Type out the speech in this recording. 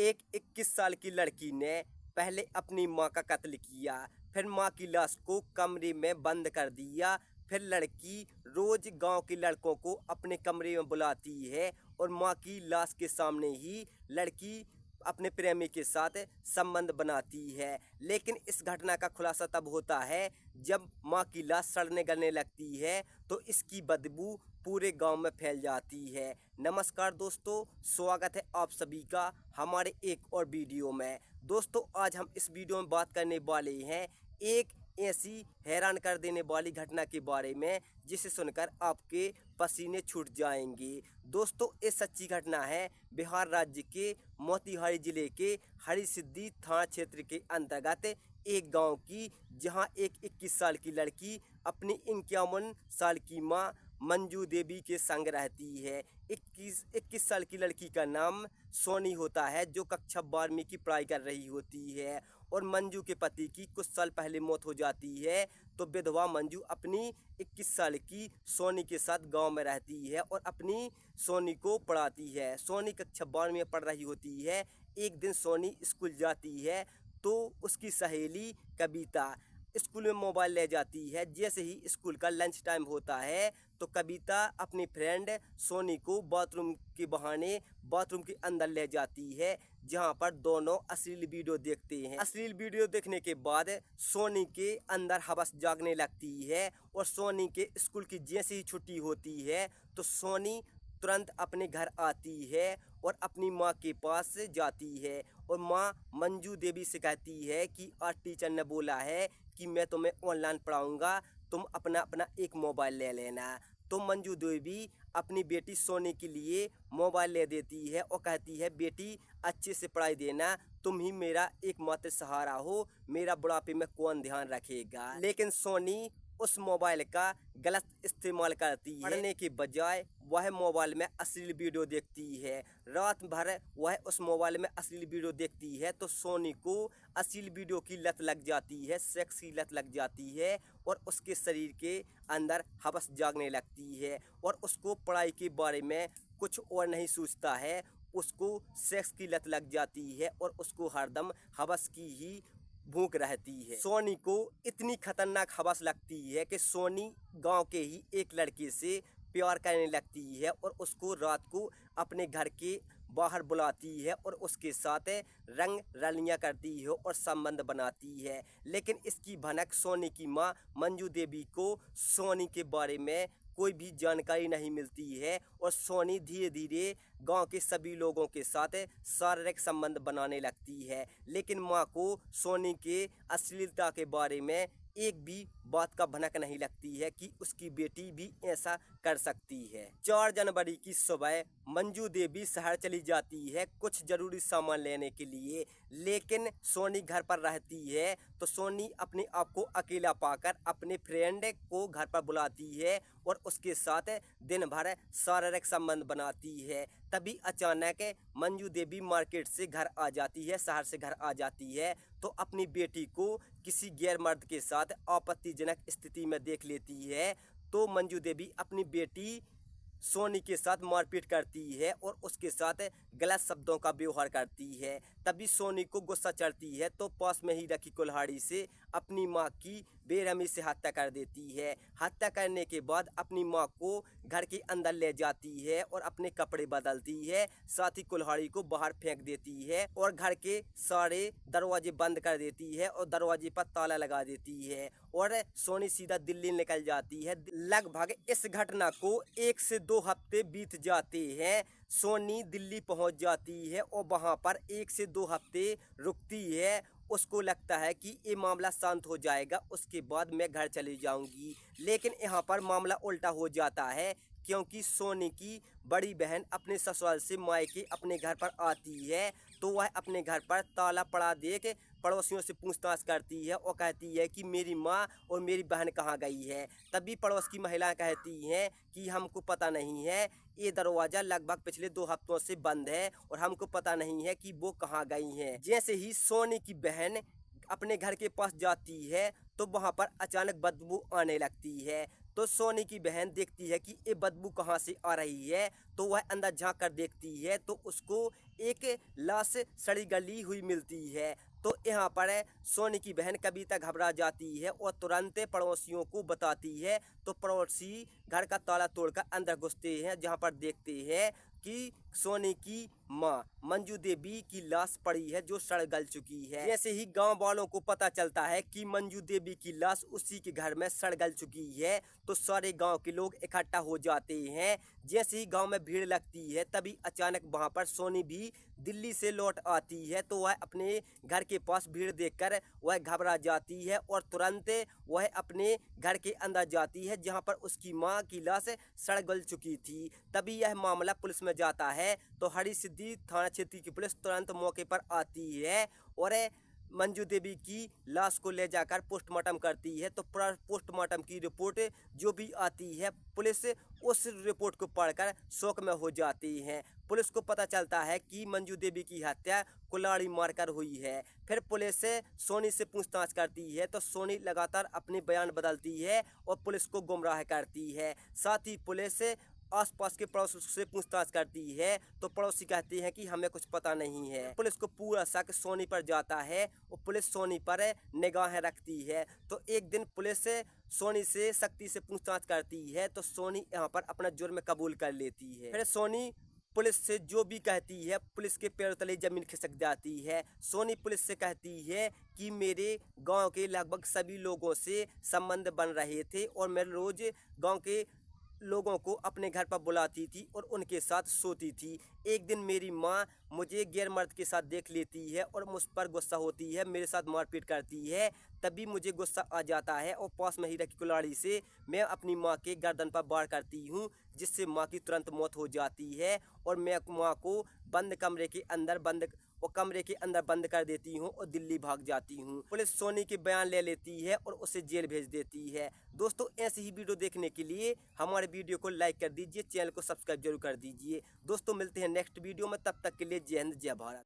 एक 21 साल की लड़की ने पहले अपनी मां का कत्ल किया, फिर मां की लाश को कमरे में बंद कर दिया। फिर लड़की रोज गांव के लड़कों को अपने कमरे में बुलाती है और मां की लाश के सामने ही लड़की अपने प्रेमी के साथ संबंध बनाती है। लेकिन इस घटना का खुलासा तब होता है जब मां की लाश सड़ने गलने लगती है, तो इसकी बदबू पूरे गांव में फैल जाती है। नमस्कार दोस्तों, स्वागत है आप सभी का हमारे एक और वीडियो में। दोस्तों, आज हम इस वीडियो में बात करने वाले हैं एक ऐसी हैरान कर देने वाली घटना के बारे में जिसे सुनकर आपके पसीने छूट जाएंगे। दोस्तों, ये सच्ची घटना है बिहार राज्य के मोतिहारी जिले के हरिसिद्धि थाना क्षेत्र के अंतर्गत एक गांव की, जहां एक 21 साल की लड़की अपनी 51 साल की मां मंजू देवी के संग रहती है। 21 साल की लड़की का नाम सोनी होता है, जो कक्षा 12वीं की पढ़ाई कर रही होती है। और मंजू के पति की कुछ साल पहले मौत हो जाती है, तो विधवा मंजू अपनी 21 साल की सोनी के साथ गांव में रहती है और अपनी सोनी को पढ़ाती है। सोनी कक्षा 12वीं में पढ़ रही होती है। एक दिन सोनी स्कूल जाती है तो उसकी सहेली कविता स्कूल में मोबाइल ले जाती है। जैसे ही स्कूल का लंच टाइम होता है तो कविता अपनी फ्रेंड सोनी को बाथरूम के बहाने बाथरूम के अंदर ले जाती है, जहां पर दोनों अश्लील वीडियो देखते हैं। अश्लील वीडियो देखने के बाद सोनी के अंदर हवस जागने लगती है और सोनी के स्कूल की जैसे ही छुट्टी होती है तो सोनी तुरंत अपने घर आती है और अपनी माँ के पास जाती है और माँ मंजू देवी से कहती है कि आज टीचर ने बोला है कि मैं तुम्हें ऑनलाइन पढ़ाऊंगा, तुम अपना अपना एक मोबाइल ले लेना। तो मंजू देवी अपनी बेटी सोनी के लिए मोबाइल ले देती है और कहती है, बेटी अच्छे से पढ़ाई देना, तुम ही मेरा एकमात्र सहारा हो, मेरा बुढ़ापे में कौन ध्यान रखेगा। लेकिन सोनी उस मोबाइल का गलत इस्तेमाल करती है। पढ़ने के बजाय वह मोबाइल में अश्लील वीडियो देखती है। रात भर वह उस मोबाइल में अश्लील वीडियो देखती है तो सोनी को अश्लील वीडियो की लत लग जाती है, सेक्स की लत लग जाती है और उसके शरीर के अंदर हवस जागने लगती है और उसको पढ़ाई के बारे में कुछ और नहीं सोचता है, उसको सेक्स की लत लग जाती है और उसको हरदम हवस की ही भूख रहती है। सोनी को इतनी खतरनाक हवस लगती है कि सोनी गांव के ही एक लड़के से प्यार करने लगती है और उसको रात को अपने घर के बाहर बुलाती है और उसके साथ रंग रलियां करती है और संबंध बनाती है। लेकिन इसकी भनक सोनी की मां मंजू देवी को सोनी के बारे में कोई भी जानकारी नहीं मिलती है और सोनी धीरे धीरे गांव के सभी लोगों के साथ शारीरिक संबंध बनाने लगती है। लेकिन मां को सोनी के अश्लीलता के बारे में एक भी बात का भनक नहीं लगती है कि उसकी बेटी भी ऐसा कर सकती है। 4 जनवरी की सुबह मंजू देवी शहर चली जाती है कुछ जरूरी सामान लेने के लिए, लेकिन सोनी घर पर रहती है। तो सोनी अपने आप को अकेला पाकर अपने फ्रेंड को घर पर बुलाती है और उसके साथ दिन भर शारीरिक संबंध बनाती है। तभी अचानक मंजू देवी मार्केट से घर आ जाती है, शहर से घर आ जाती है तो अपनी बेटी को किसी गैर मर्द के साथ आपत्तिजनक स्थिति में देख लेती है। तो मंजू देवी अपनी बेटी सोनी के साथ मारपीट करती है और उसके साथ गलत शब्दों का व्यवहार करती है। तभी सोनी को गुस्सा चढ़ती है तो पास में ही रखी कुल्हाड़ी से अपनी मां की बेरहमी से हत्या कर देती है। हत्या करने के बाद अपनी मां को घर के अंदर ले जाती है और अपने कपड़े बदलती है, साथ ही कुल्हाड़ी को बाहर फेंक देती है और घर के सारे दरवाजे बंद कर देती है और दरवाजे पर ताला लगा देती है और सोनी सीधा दिल्ली निकल जाती है। लगभग इस घटना को 1 से 2 हफ्ते बीत जाते हैं। सोनी दिल्ली पहुंच जाती है और वहां पर 1 से 2 हफ्ते रुकती है। उसको लगता है कि ये मामला शांत हो जाएगा, उसके बाद मैं घर चली जाऊंगी। लेकिन यहाँ पर मामला उल्टा हो जाता है, क्योंकि सोनी की बड़ी बहन अपने ससुराल से मायके अपने घर पर आती है तो वह अपने घर पर ताला पड़ा देख पड़ोसियों से पूछताछ करती है और कहती है कि मेरी माँ और मेरी बहन कहाँ गई है। तभी पड़ोस की महिलाएं कहती हैं कि हमको पता नहीं है, ये दरवाज़ा लगभग पिछले 2 हफ्तों से बंद है और हमको पता नहीं है कि वो कहाँ गई हैं। जैसे ही सोनी की बहन अपने घर के पास जाती है तो वहां पर अचानक बदबू आने लगती है। तो सोनी की बहन देखती है कि ये बदबू कहाँ से आ रही है। तो वह अंदर झांक कर देखती है तो उसको एक लाश सड़ी गली हुई मिलती है। तो यहाँ पर सोनी की बहन कविता घबरा जाती है और तुरंत पड़ोसियों को बताती है। तो पड़ोसी घर का ताला तोड़कर अंदर घुसते हैं, जहाँ पर देखते हैं कि सोनी की मां मंजू देवी की लाश पड़ी है जो सड़ गल चुकी है। जैसे ही गांव वालों को पता चलता है कि मंजू देवी की लाश उसी के घर में सड़ गल चुकी है तो सारे गांव के लोग इकट्ठा हो जाते हैं। जैसे ही गांव में भीड़ लगती है तभी अचानक वहां पर सोनी भी दिल्ली से लौट आती है। तो वह अपने घर के पास भीड़ देखकर वह घबरा जाती है और तुरंत वह अपने घर के अंदर जाती है, जहां पर उसकी मां की लाश सड़ गल चुकी थी। तभी यह मामला पुलिस में जाता है तो हरी सिद्धि थाना क्षेत्र की पुलिस तुरंत मौके पर आती है और मंजू देवी की लाश को ले जाकर पोस्टमार्टम करती है। तो पोस्टमार्टम की रिपोर्ट जो भी आती है पुलिस उस रिपोर्ट को पढ़कर शौक में हो जाती है। पुलिस को पता चलता है कि मंजू देवी की हत्या कुल्हाड़ी मारकर हुई है। फिर पुलिस सोनी से पूछताछ करती है तो सोनी लगातार अपने बयान बदलती है और पुलिस को गुमराह करती है। साथ ही पुलिस आसपास के पड़ोसी से पूछताछ करती है तो पड़ोसी कहते हैं कि हमें कुछ पता नहीं है। पुलिस को पूरा शक सोनी पर जाता है और पुलिस सोनी पर निगाहें रखती है। तो एक दिन पुलिस सोनी से सख्ती से पूछताछ करती है तो सोनी यहाँ पर अपना जुर्म कबूल कर लेती है। फिर सोनी पुलिस से जो भी कहती है पुलिस के पैरों तले जमीन खिसक जाती है। सोनी पुलिस से कहती है कि मेरे गांव के लगभग सभी लोगों से संबंध बन रहे थे और मैं रोज गांव के लोगों को अपने घर पर बुलाती थी और उनके साथ सोती थी। एक दिन मेरी माँ मुझे गैर मर्द के साथ देख लेती है और मुझ पर गुस्सा होती है, मेरे साथ मारपीट करती है। तभी मुझे गुस्सा आ जाता है और पास में ही रखी कुल्हाड़ी से मैं अपनी माँ के गर्दन पर वार करती हूँ, जिससे माँ की तुरंत मौत हो जाती है और मैं माँ को बंद कमरे के अंदर बंद कर देती हूँ और दिल्ली भाग जाती हूँ। पुलिस सोनी के बयान ले लेती है और उसे जेल भेज देती है। दोस्तों, ऐसी ही वीडियो देखने के लिए हमारे वीडियो को लाइक कर दीजिए, चैनल को सब्सक्राइब जरूर कर दीजिए। दोस्तों, मिलते हैं नेक्स्ट वीडियो में, तब तक के लिए जय हिंद जय भारत।